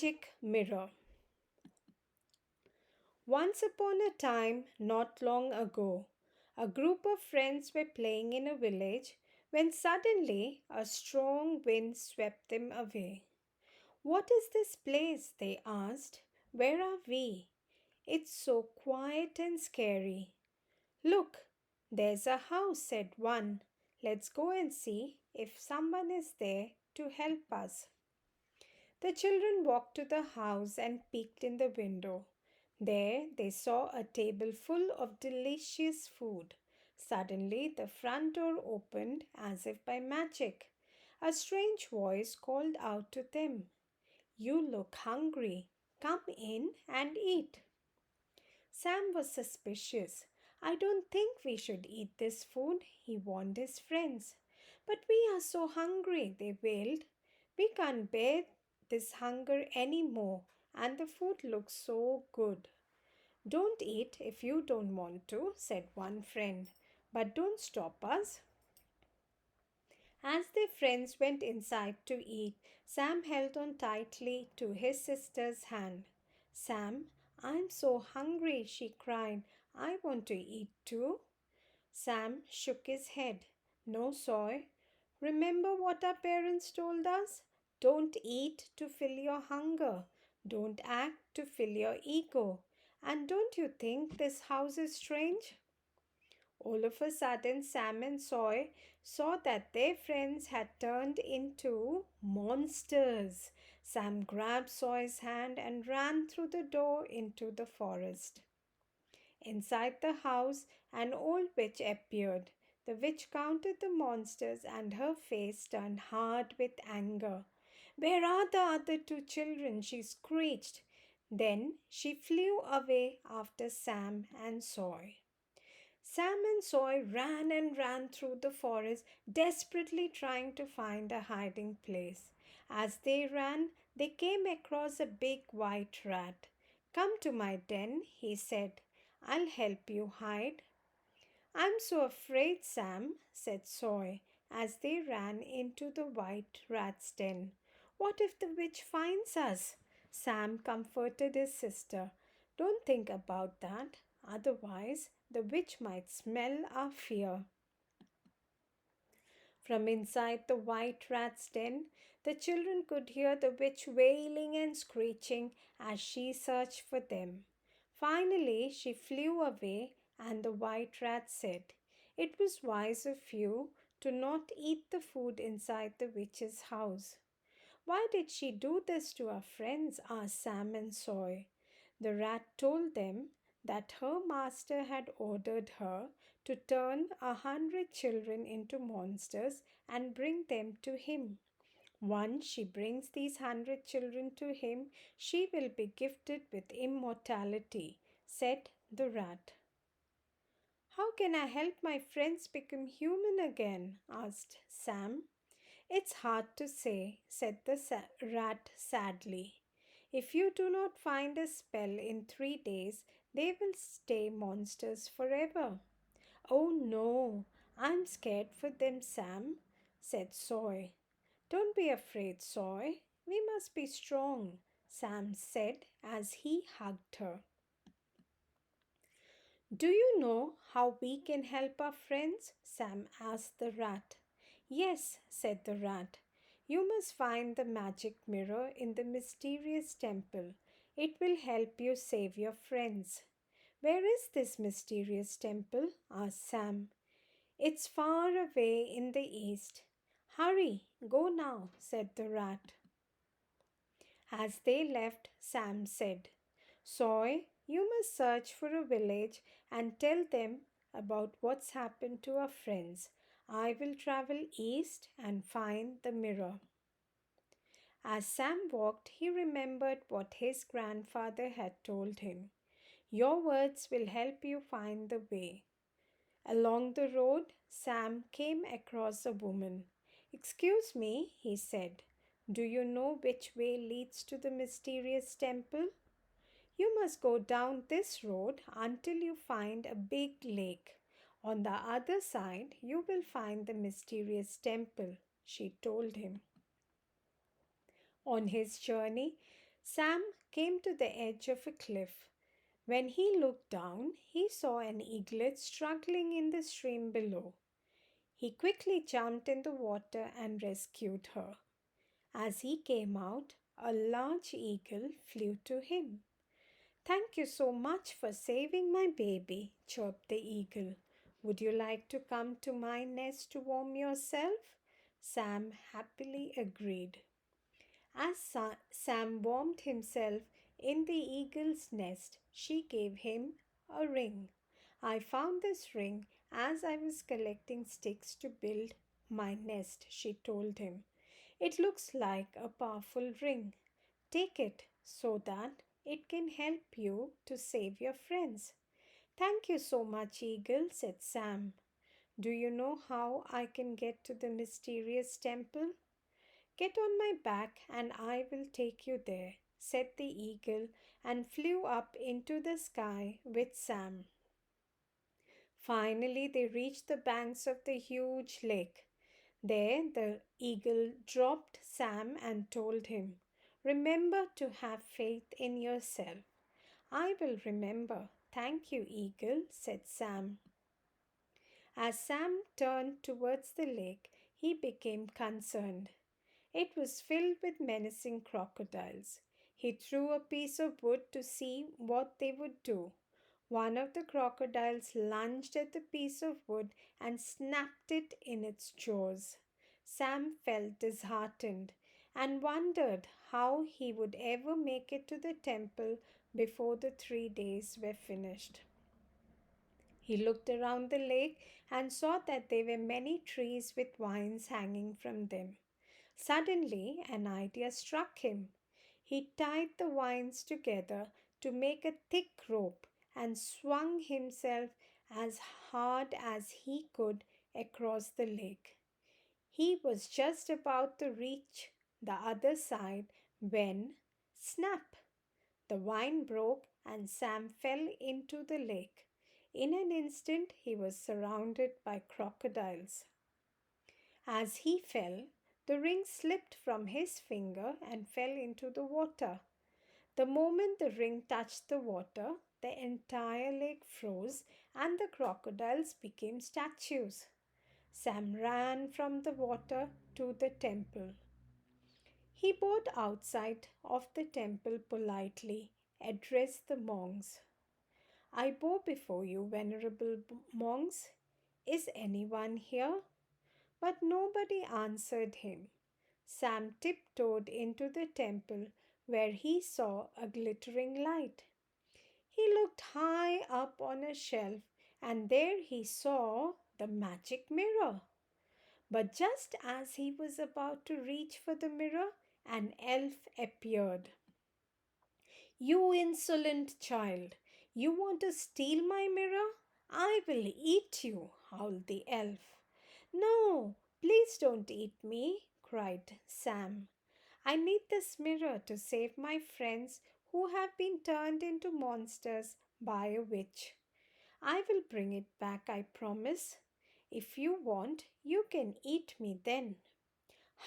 Magic Mirror. Once upon a time, not long ago, a group of friends were playing in a village when suddenly a strong wind swept them away. What is this place? They asked. Where are we? It's so quiet and scary. Look, there's a house, said one. Let's go and see if someone is there to help us. The children walked to the house and peeked in the window. There they saw a table full of delicious food. Suddenly the front door opened as if by magic. A strange voice called out to them, "You look hungry. Come in and eat." Sam was suspicious. "I don't think we should eat this food," he warned his friends. "But we are so hungry," they wailed. "We can't bear this hunger any more, and the food looks so good." "Don't eat if you don't want to," said one friend. "But don't stop us." As their friends went inside to eat, Sam held on tightly to his sister's hand. "Sam, I'm so hungry," she cried. "I want to eat too." Sam shook his head. "No, Soy. Remember what our parents told us? Don't eat to fill your hunger. Don't act to fill your ego. And don't you think this house is strange?" All of a sudden, Sam and Soy saw that their friends had turned into monsters. Sam grabbed Soy's hand and ran through the door into the forest. Inside the house, an old witch appeared. The witch counted the monsters and her face turned hard with anger. "Where are the other two children?" she screeched. Then she flew away after Sam and Soy. Sam and Soy ran and ran through the forest, desperately trying to find a hiding place. As they ran, they came across a big white rat. "Come to my den," he said. "I'll help you hide." "I'm so afraid, Sam," said Soy, as they ran into the white rat's den. "What if the witch finds us?" Sam comforted his sister. "Don't think about that. Otherwise, the witch might smell our fear." From inside the white rat's den, the children could hear the witch wailing and screeching as she searched for them. Finally, she flew away, and the white rat said, "It was wise of you to not eat the food inside the witch's house." "Why did she do this to our friends?" asked Sam and Soy. The rat told them that her master had ordered her to turn 100 children into monsters and bring them to him. Once she brings these 100 children to him, she will be gifted with immortality, said the rat. "How can I help my friends become human again?" asked Sam. "It's hard to say," said the rat sadly. "If you do not find a spell in 3 days, they will stay monsters forever." "Oh no, I'm scared for them, Sam," said Soy. "Don't be afraid, Soy. We must be strong," Sam said as he hugged her. "Do you know how we can help our friends?" Sam asked the rat. "Yes," said the rat. "You must find the magic mirror in the mysterious temple. It will help you save your friends." "Where is this mysterious temple?" asked Sam. "It's far away in the east." "Hurry, go now," said the rat. As they left, Sam said, "Soy, you must search for a village and tell them about what's happened to our friends. I will travel east and find the mirror." As Sam walked, he remembered what his grandfather had told him. "Your words will help you find the way." Along the road, Sam came across a woman. "Excuse me," he said. "Do you know which way leads to the mysterious temple?" "You must go down this road until you find a big lake. On the other side, you will find the mysterious temple," she told him. On his journey, Sam came to the edge of a cliff. When he looked down, he saw an eaglet struggling in the stream below. He quickly jumped in the water and rescued her. As he came out, a large eagle flew to him. "Thank you so much for saving my baby," chirped the eagle. "Would you like to come to my nest to warm yourself?" Sam happily agreed. As Sam warmed himself in the eagle's nest, she gave him a ring. "I found this ring as I was collecting sticks to build my nest," she told him. "It looks like a powerful ring. Take it so that it can help you to save your friends." "Thank you so much, Eagle," said Sam. "Do you know how I can get to the mysterious temple?" "Get on my back and I will take you there," said the eagle and flew up into the sky with Sam. Finally, they reached the banks of the huge lake. There, the eagle dropped Sam and told him, "Remember to have faith in yourself." "I will remember. Thank you, Eagle," said Sam. As Sam turned towards the lake, he became concerned. It was filled with menacing crocodiles. He threw a piece of wood to see what they would do. One of the crocodiles lunged at the piece of wood and snapped it in its jaws. Sam felt disheartened and wondered how he would ever make it to the temple before the 3 days were finished. He looked around the lake and saw that there were many trees with vines hanging from them. Suddenly, an idea struck him. He tied the vines together to make a thick rope and swung himself as hard as he could across the lake. He was just about to reach the other side when, snap! The vine broke and Sam fell into the lake. In an instant, he was surrounded by crocodiles. As he fell, the ring slipped from his finger and fell into the water. The moment the ring touched the water, the entire lake froze and the crocodiles became statues. Sam ran from the water to the temple. He bowed outside of the temple politely, addressed the monks. "I bow before you, venerable monks. Is anyone here?" But nobody answered him. Sam tiptoed into the temple where he saw a glittering light. He looked high up on a shelf and there he saw the magic mirror. But just as he was about to reach for the mirror, an elf appeared. "You insolent child! You want to steal my mirror? I will eat you!" howled the elf. "No, please don't eat me!" cried Sam. "I need this mirror to save my friends who have been turned into monsters by a witch. I will bring it back, I promise. If you want, you can eat me then."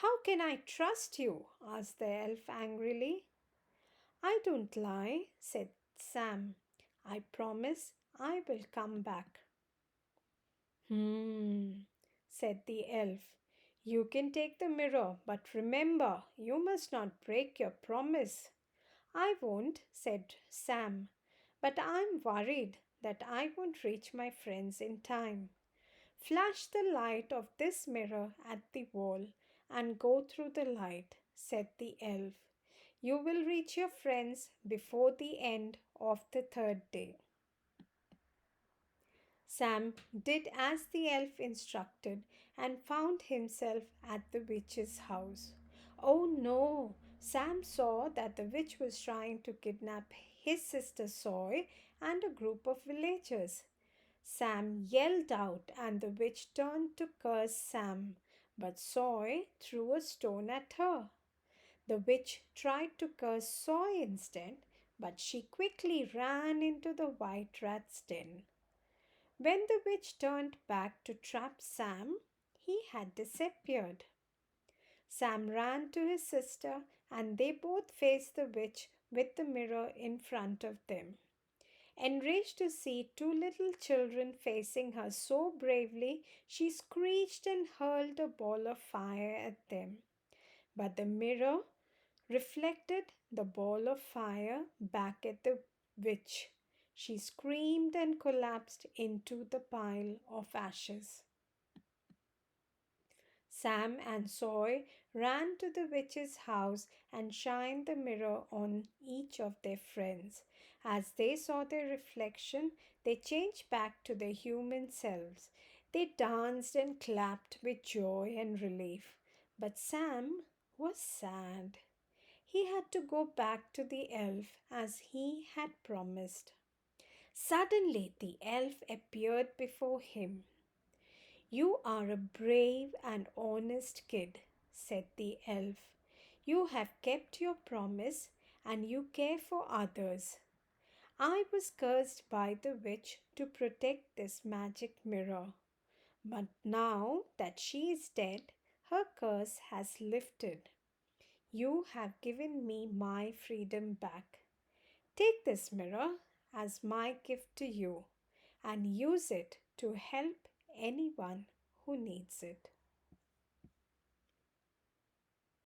"How can I trust you?" asked the elf angrily. "I don't lie," said Sam. "I promise I will come back." "Hmm," said the elf. "You can take the mirror, but remember, you must not break your promise." "I won't," said Sam, "but I'm worried that I won't reach my friends in time. Flash the light of this mirror at the wall and go through the light," said the elf. "You will reach your friends before the end of the 3rd day." Sam did as the elf instructed and found himself at the witch's house. Oh no! Sam saw that the witch was trying to kidnap his sister Soy and a group of villagers. Sam yelled out and the witch turned to curse Sam, but Soy threw a stone at her. The witch tried to curse Soy instead, but she quickly ran into the white rat's den. When the witch turned back to trap Sam, he had disappeared. Sam ran to his sister and they both faced the witch with the mirror in front of them. Enraged to see two little children facing her so bravely, she screeched and hurled a ball of fire at them. But the mirror reflected the ball of fire back at the witch. She screamed and collapsed into the pile of ashes. Sam and Soy ran to the witch's house and shined the mirror on each of their friends. As they saw their reflection, they changed back to their human selves. They danced and clapped with joy and relief. But Sam was sad. He had to go back to the elf as he had promised. Suddenly, the elf appeared before him. "You are a brave and honest kid," said the elf. "You have kept your promise and you care for others. I was cursed by the witch to protect this magic mirror. But now that she is dead, her curse has lifted. You have given me my freedom back. Take this mirror as my gift to you and use it to help anyone who needs it."